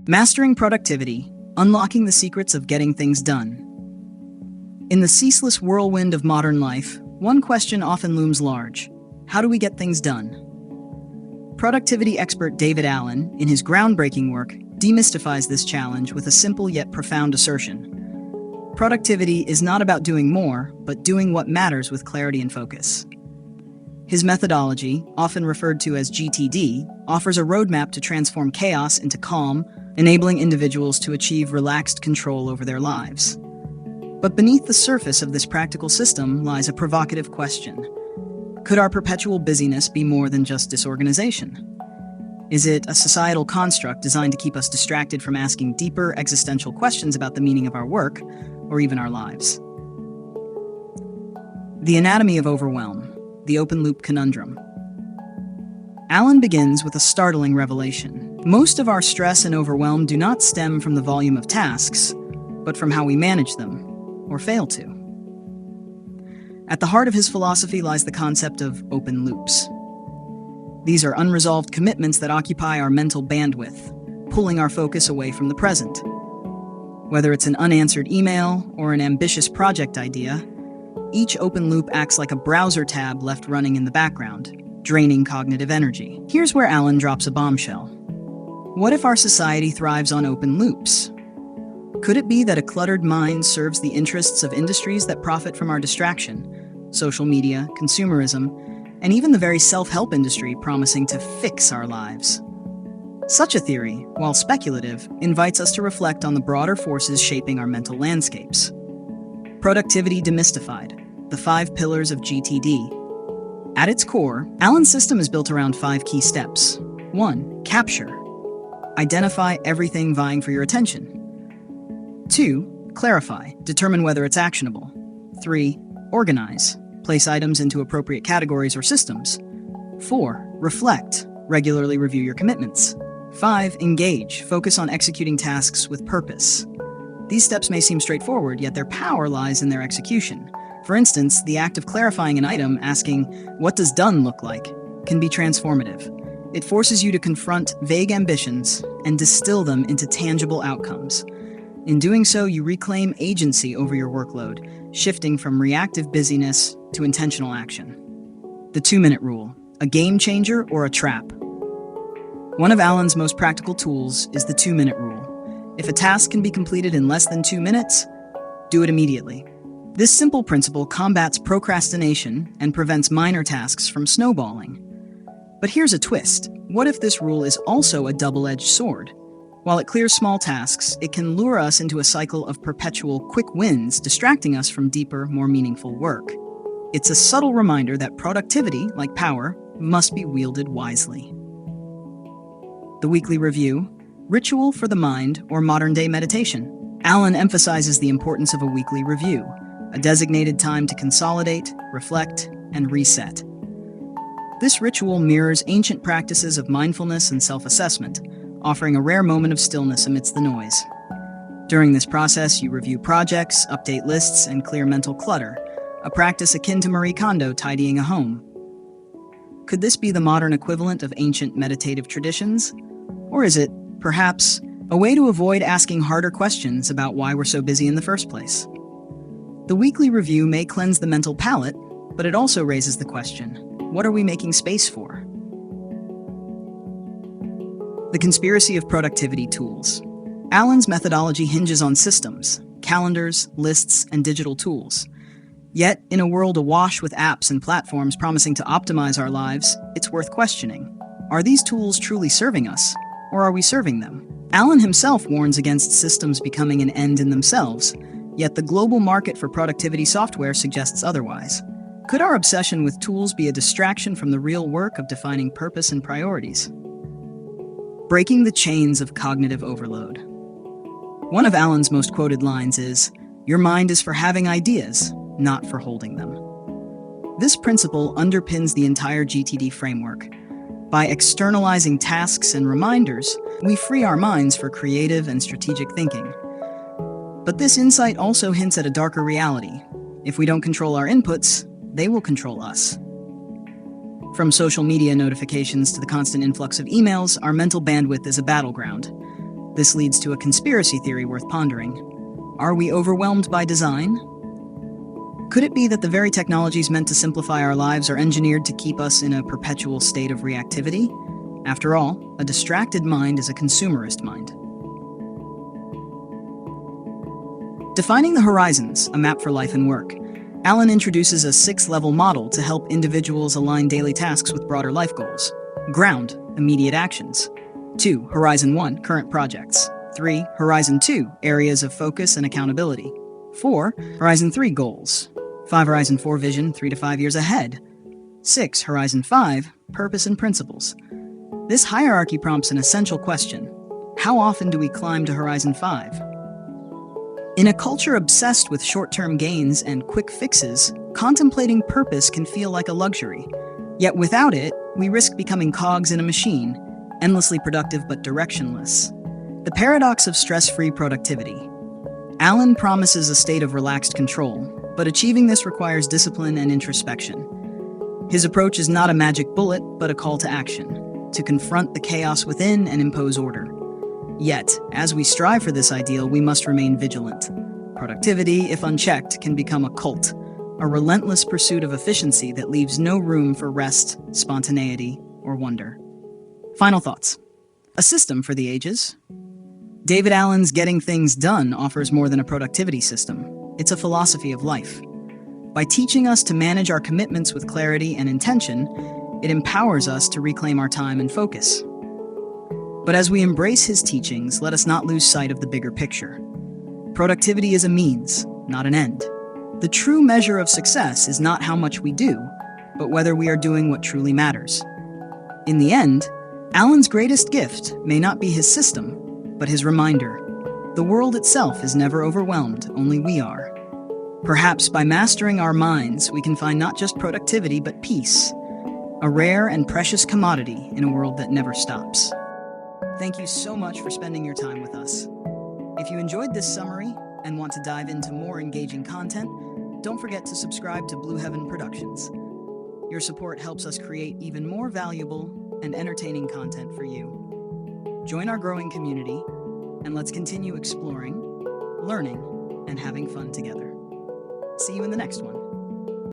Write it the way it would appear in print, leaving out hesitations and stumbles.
Mastering productivity, unlocking the secrets of getting things done. In the ceaseless whirlwind of modern life, one question often looms large. How do we get things done? Productivity expert David Allen, in his groundbreaking work, demystifies this challenge with a simple yet profound assertion. Productivity is not about doing more, but doing what matters with clarity and focus. His methodology, often referred to as GTD, offers a roadmap to transform chaos into calm, enabling individuals to achieve relaxed control over their lives. But beneath the surface of this practical system lies a provocative question. Could our perpetual busyness be more than just disorganization? Is it a societal construct designed to keep us distracted from asking deeper existential questions about the meaning of our work, or even our lives? The anatomy of overwhelm, the open-loop conundrum. Allen begins with a startling revelation. Most of our stress and overwhelm do not stem from the volume of tasks, but from how we manage them, or fail to. At the heart of his philosophy lies the concept of open loops. These are unresolved commitments that occupy our mental bandwidth, pulling our focus away from the present. Whether it's an unanswered email or an ambitious project idea, each open loop acts like a browser tab left running in the background, draining cognitive energy. Here's where Allen drops a bombshell. What if our society thrives on open loops? Could it be that a cluttered mind serves the interests of industries that profit from our distraction? Social media, consumerism, and even the very self-help industry promising to fix our lives. Such a theory, while speculative, invites us to reflect on the broader forces shaping our mental landscapes. Productivity demystified, the 5 pillars of GTD. At its core, Allen's system is built around 5 key steps. 1. Capture. Identify everything vying for your attention. 2. Clarify. Determine whether it's actionable. 3. Organize. Place items into appropriate categories or systems. 4. Reflect. Regularly review your commitments. 5. Engage. Focus on executing tasks with purpose. These steps may seem straightforward, yet their power lies in their execution. For instance, the act of clarifying an item, asking, "What does done look like?" can be transformative. It forces you to confront vague ambitions and distill them into tangible outcomes. In doing so, you reclaim agency over your workload, shifting from reactive busyness to intentional action. The 2-minute rule, a game changer or a trap. One of Allen's most practical tools is the 2-minute rule. If a task can be completed in less than 2 minutes, do it immediately. This simple principle combats procrastination and prevents minor tasks from snowballing. But here's a twist. What if this rule is also a double-edged sword? While it clears small tasks, it can lure us into a cycle of perpetual quick wins, distracting us from deeper, more meaningful work. It's a subtle reminder that productivity, like power, must be wielded wisely. The weekly review, ritual for the mind, or modern-day meditation. Allen emphasizes the importance of a weekly review, a designated time to consolidate, reflect, and reset. This ritual mirrors ancient practices of mindfulness and self-assessment, offering a rare moment of stillness amidst the noise. During this process, you review projects, update lists, and clear mental clutter, a practice akin to Marie Kondo tidying a home. Could this be the modern equivalent of ancient meditative traditions? Or is it, perhaps, a way to avoid asking harder questions about why we're so busy in the first place? The weekly review may cleanse the mental palate, but it also raises the question, what are we making space for? The conspiracy of productivity tools. Allen's methodology hinges on systems, calendars, lists, and digital tools. Yet, in a world awash with apps and platforms promising to optimize our lives, it's worth questioning. Are these tools truly serving us, or are we serving them? Allen himself warns against systems becoming an end in themselves, yet the global market for productivity software suggests otherwise. Could our obsession with tools be a distraction from the real work of defining purpose and priorities? Breaking the chains of cognitive overload. One of Allen's most quoted lines is, "Your mind is for having ideas, not for holding them." This principle underpins the entire GTD framework. By externalizing tasks and reminders, we free our minds for creative and strategic thinking. But this insight also hints at a darker reality. If we don't control our inputs, they will control us. From social media notifications to the constant influx of emails, our mental bandwidth is a battleground. This leads to a conspiracy theory worth pondering. Are we overwhelmed by design? Could it be that the very technologies meant to simplify our lives are engineered to keep us in a perpetual state of reactivity? After all, a distracted mind is a consumerist mind. Defining the horizons, a map for life and work. Alan introduces a 6-level model to help individuals align daily tasks with broader life goals. Ground, immediate actions. 2. Horizon 1, current projects. 3. Horizon 2, areas of focus and accountability. 4. Horizon 3, goals. 5. Horizon 4, vision, 3 to 5 years ahead. 6. Horizon 5, purpose and principles. This hierarchy prompts an essential question. How often do we climb to Horizon 5? In a culture obsessed with short-term gains and quick fixes, contemplating purpose can feel like a luxury. Yet without it, we risk becoming cogs in a machine, endlessly productive but directionless. The paradox of stress-free productivity. Alan promises a state of relaxed control, but achieving this requires discipline and introspection. His approach is not a magic bullet, but a call to action, to confront the chaos within and impose order. Yet, as we strive for this ideal, we must remain vigilant. Productivity, if unchecked, can become a cult, a relentless pursuit of efficiency that leaves no room for rest, spontaneity, or wonder. Final thoughts. A system for the ages. David Allen's Getting Things Done offers more than a productivity system. It's a philosophy of life. By teaching us to manage our commitments with clarity and intention, it empowers us to reclaim our time and focus. But as we embrace his teachings, let us not lose sight of the bigger picture. Productivity is a means, not an end. The true measure of success is not how much we do, but whether we are doing what truly matters. In the end, Allen's greatest gift may not be his system, but his reminder. The world itself is never overwhelmed, only we are. Perhaps by mastering our minds, we can find not just productivity, but peace, a rare and precious commodity in a world that never stops. Thank you so much for spending your time with us. If you enjoyed this summary and want to dive into more engaging content, don't forget to subscribe to Blue Heaven Productions. Your support helps us create even more valuable and entertaining content for you. Join our growing community, and let's continue exploring, learning, and having fun together. See you in the next one.